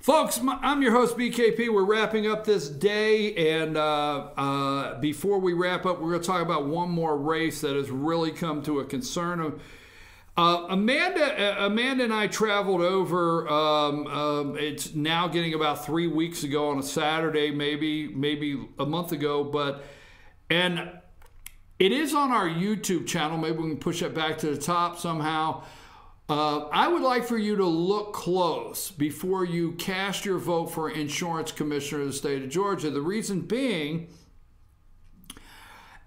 Folks, I'm your host, BKP. We're wrapping up this day, and before we wrap up, we're going to talk about one more race that has really come to a concern. Amanda and I traveled over, it's now getting about 3 weeks ago on a Saturday, maybe a month ago, and it is on our YouTube channel. Maybe we can push it back to the top somehow. I would like for you to look close before you cast your vote for insurance commissioner of the state of Georgia. The reason being,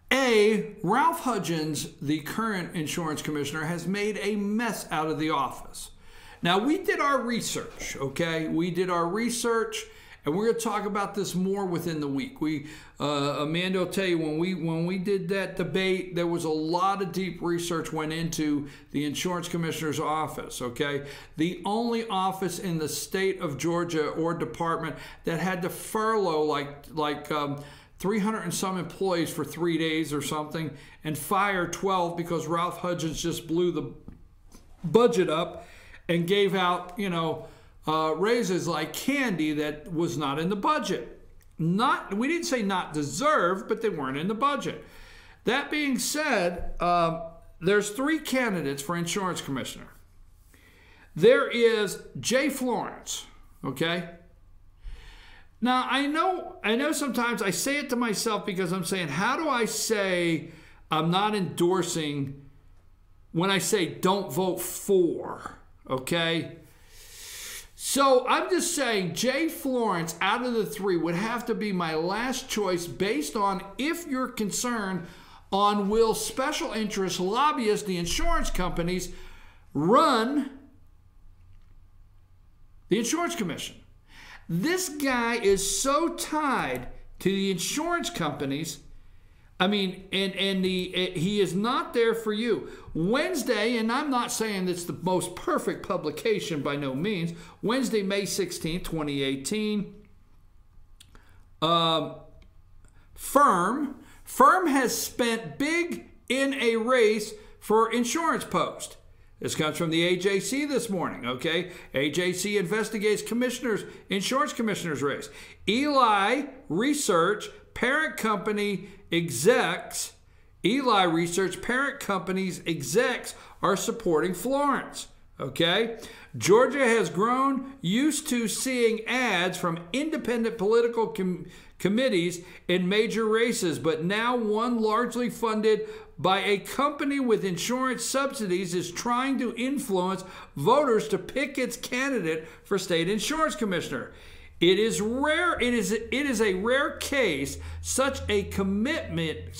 Ralph Hudgens, the current insurance commissioner, has made a mess out of the office. Now, we did our research, okay? We did our research, and we're going to talk about this more within the week. Amanda will tell you, when we did that debate, there was a lot of deep research went into the insurance commissioner's office, okay? The only office in the state of Georgia or department that had to furlough like 300 and some employees for 3 days or something and fire 12 because Ralph Hudgens just blew the budget up and gave out, raises like candy that was not in the budget. We didn't say not deserved, but they weren't in the budget. That being said, there's 3 candidates for insurance commissioner. There is Jay Florence, okay? Now, I know sometimes I say it to myself because I'm saying, how do I say I'm not endorsing when I say don't vote for, okay? So I'm just saying Jay Florence out of the 3 would have to be my last choice based on if you're concerned on will special interest lobbyists, the insurance companies, run the insurance commission. This guy is so tied to the insurance companies. I mean, he is not there for you. Wednesday, and I'm not saying it's the most perfect publication by no means, Wednesday, May 16th, 2018, Firm has spent big in a race for insurance post. This comes from the AJC this morning, okay? AJC investigates insurance commissioner's race. Eli Research, parent company execs, Eli Research, parent company's execs are supporting Florence, okay? Georgia has grown used to seeing ads from independent political committees in major races, but now one largely funded by a company with insurance subsidies is trying to influence voters to pick its candidate for state insurance commissioner. It is a rare case such a committee,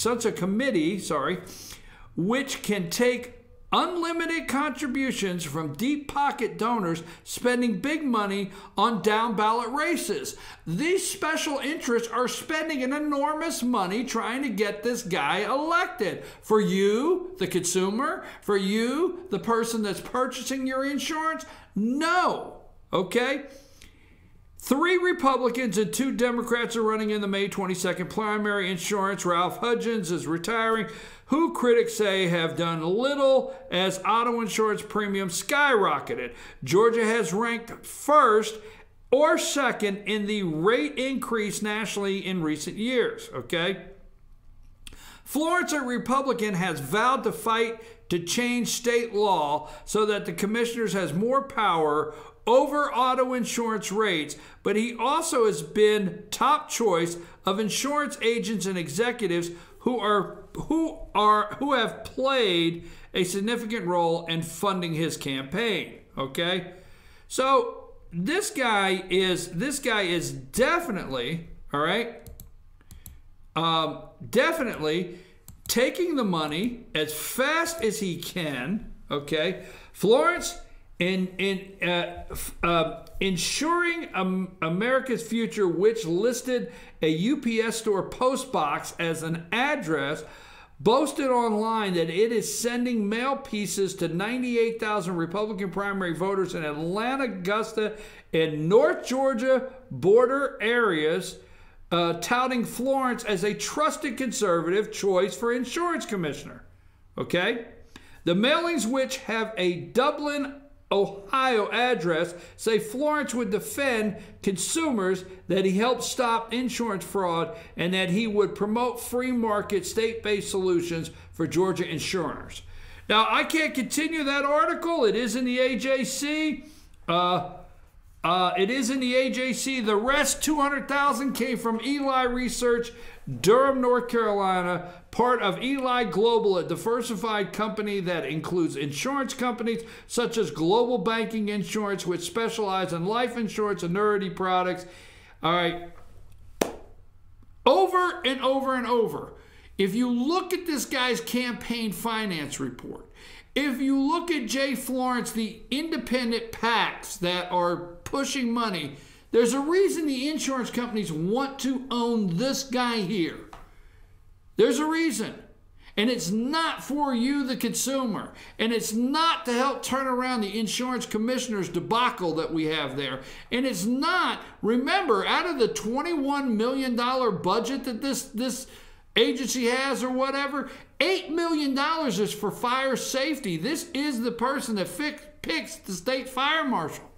which can take unlimited contributions from deep pocket donors spending big money on down ballot races. These special interests are spending an enormous money trying to get this guy elected. For you, the consumer, for you, the person that's purchasing your insurance, no, okay? 3 Republicans and 2 Democrats are running in the May 22nd primary. Insurance, Ralph Hudgens is retiring, who critics say have done little as auto insurance premiums skyrocketed. Georgia has ranked first or second in the rate increase nationally in recent years, okay? Florence, a Republican, has vowed to fight to change state law so that the commissioners has more power over auto insurance rates, but he also has been top choice of insurance agents and executives who have played a significant role in funding his campaign. Okay, so this guy is definitely, all right, definitely taking the money as fast as he can. Okay, Florence. Ensuring America's Future, which listed a UPS store post box as an address, boasted online that it is sending mail pieces to 98,000 Republican primary voters in Atlanta, Augusta, and North Georgia border areas, touting Florence as a trusted conservative choice for insurance commissioner. Okay? The mailings, which have a Dublin Ohio address say Florence would defend consumers, that he helped stop insurance fraud, and that he would promote free market state-based solutions for Georgia insurers. Now, I can't continue that article. It is in the AJC. It is in the AJC. The rest, 200,000, came from Eli Research, Durham, North Carolina, part of Eli Global, a diversified company that includes insurance companies such as Global Banking Insurance, which specialize in life insurance, annuity products. All right. Over and over and over. If you look at this guy's campaign finance report, if you look at Jay Florence, the independent PACs that are pushing money, there's a reason the insurance companies want to own this guy here. There's a reason. And it's not for you, the consumer. And it's not to help turn around the insurance commissioner's debacle that we have there. And it's not, remember, out of the $21 million budget that this agency has or whatever, $8 million is for fire safety. This is the person that picks the state fire marshal.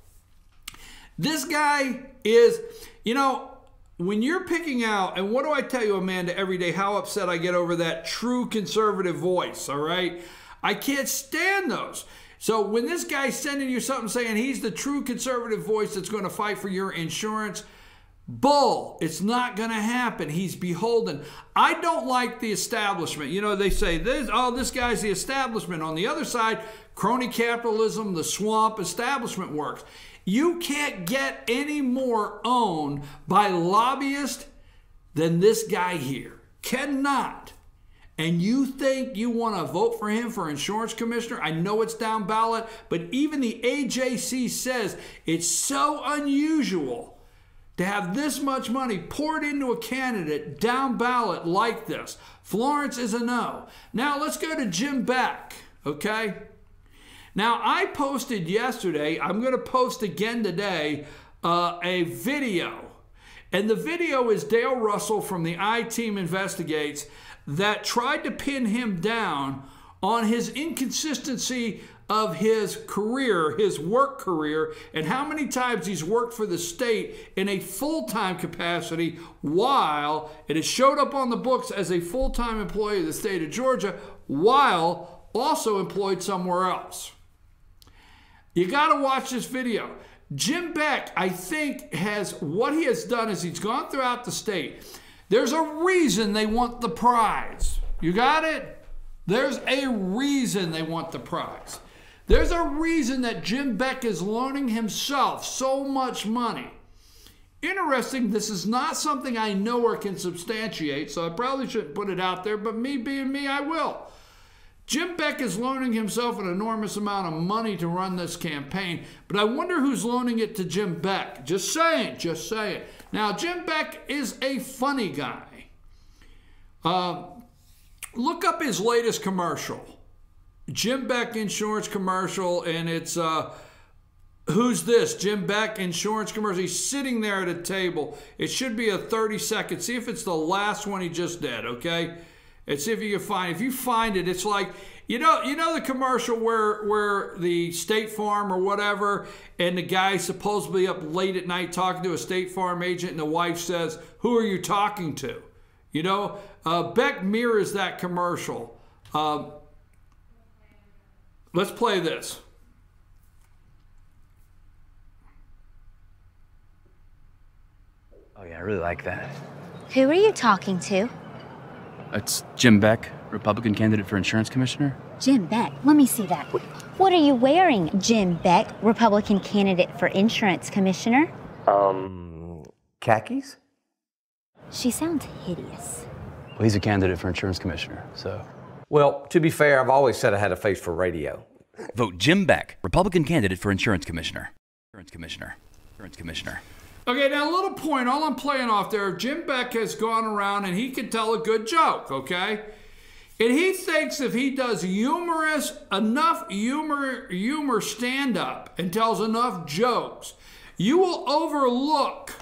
This guy is, you know, when you're picking out, and what do I tell you, Amanda, every day, how upset I get over that true conservative voice, all right? I can't stand those. So when this guy's sending you something saying he's the true conservative voice that's going to fight for your insurance, bull. It's not going to happen. He's beholden. I don't like the establishment. You know, they say, this guy's the establishment. On the other side, crony capitalism, the swamp establishment works. You can't get any more owned by lobbyists than this guy here. Cannot. And you think you want to vote for him for insurance commissioner? I know it's down ballot, but even the AJC says it's so unusual to have this much money poured into a candidate down ballot like this. Florence is a no. Now let's go to Jim Beck, okay? Now I posted yesterday, I'm going to post again today, a video. And the video is Dale Russell from the I-Team Investigates that tried to pin him down on his inconsistency of his career, his work career, and how many times he's worked for the state in a full-time capacity while it has showed up on the books as a full-time employee of the state of Georgia while also employed somewhere else. You got to watch this video. Jim Beck, I think, what he has done is he's gone throughout the state. There's a reason they want the prize. You got it? There's a reason they want the prize. There's a reason that Jim Beck is loaning himself so much money. Interesting, this is not something I know or can substantiate, so I probably shouldn't put it out there, but me being me, I will. Jim Beck is loaning himself an enormous amount of money to run this campaign, but I wonder who's loaning it to Jim Beck. Just saying, just saying. Now, Jim Beck is a funny guy. Look up his latest commercial. Jim Beck insurance commercial, and it's, who's this? Jim Beck insurance commercial. He's sitting there at a table. It should be a 30-second. See if it's the last one he just did, okay? And see if you can find it. If you find it, it's like, you know the commercial where the State Farm or whatever, and the guy's supposedly up late at night talking to a State Farm agent, and the wife says, "Who are you talking to?" You know, Beck mirrors that commercial. Let's play this. Oh yeah, I really like that. Who are you talking to? It's Jim Beck, Republican candidate for insurance commissioner. Jim Beck, let me see that. What are you wearing, Jim Beck, Republican candidate for insurance commissioner? Khakis? She sounds hideous. Well, he's a candidate for insurance commissioner, so. Well, to be fair, I've always said I had a face for radio. Vote Jim Beck, Republican candidate for insurance commissioner. Insurance commissioner. Insurance commissioner. Okay, now a little point, all I'm playing off there, Jim Beck has gone around and he can tell a good joke, okay? And he thinks if he does enough humor stand-up and tells enough jokes, you will overlook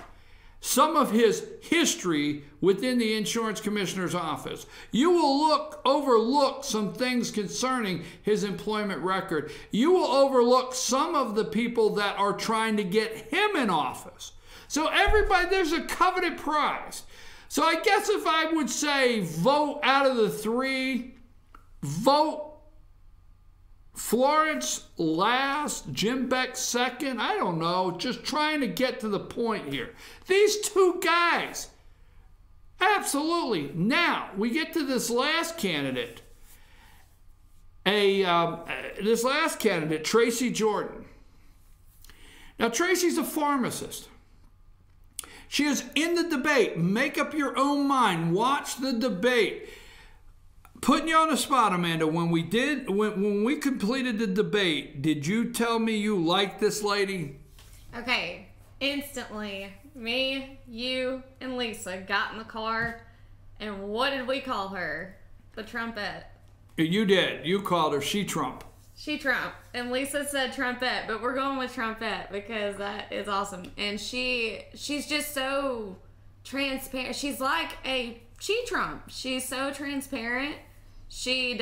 some of his history within the insurance commissioner's office. You will overlook some things concerning his employment record. You will overlook some of the people that are trying to get him in office. So everybody, there's a coveted prize. So I guess if I would say vote out of the three, vote Florence last, Jim Beck second, I don't know, just trying to get to the point here. These two guys, absolutely. Now, we get to this last candidate, Tracy Jordan. Now, Tracy's a pharmacist. She is in the debate. Make up your own mind. Watch the debate. Putting you on the spot, Amanda, when we completed the debate, did you tell me you liked this lady? Okay, instantly, me, you, and Lisa got in the car, and what did we call her? The trumpet. You did. You called her She-Trump. She-Trump. And Lisa said trumpet, but we're going with trumpet because that is awesome. And she's just so transparent. She's like a She-Trump. She's so transparent. She's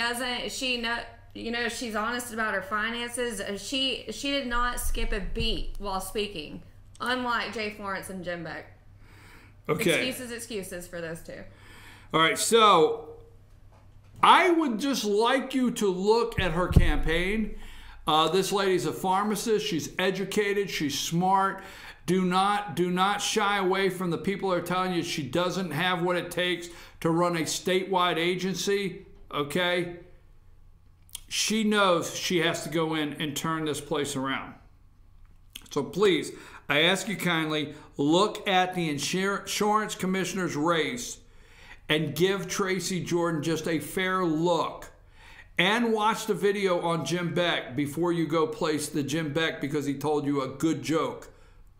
honest about her finances. She did not skip a beat while speaking, unlike Jay Florence and Jim Beck. Okay. Excuses for those two. All right, so I would just like you to look at her campaign. This lady's a pharmacist. She's educated. She's smart. Do not shy away from the people who are telling you she doesn't have what it takes to run a statewide agency. Okay? She knows she has to go in and turn this place around. So please, I ask you kindly, look at the insurance commissioner's race and give Tracy Jordan just a fair look. And watch the video on Jim Beck before you go place the Jim Beck because he told you a good joke.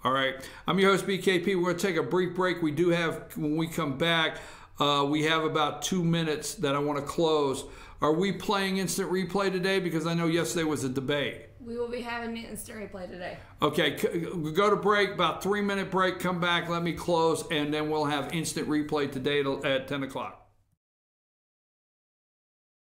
All right. I'm your host, BKP. We're going to take a brief break. We do have, when we come back, we have about 2 minutes that I want to close. Are we playing instant replay today? Because I know yesterday was a debate. We will be having an instant replay today. Okay, we go to break, about 3-minute break, come back, let me close, and then we'll have instant replay today at 10 o'clock.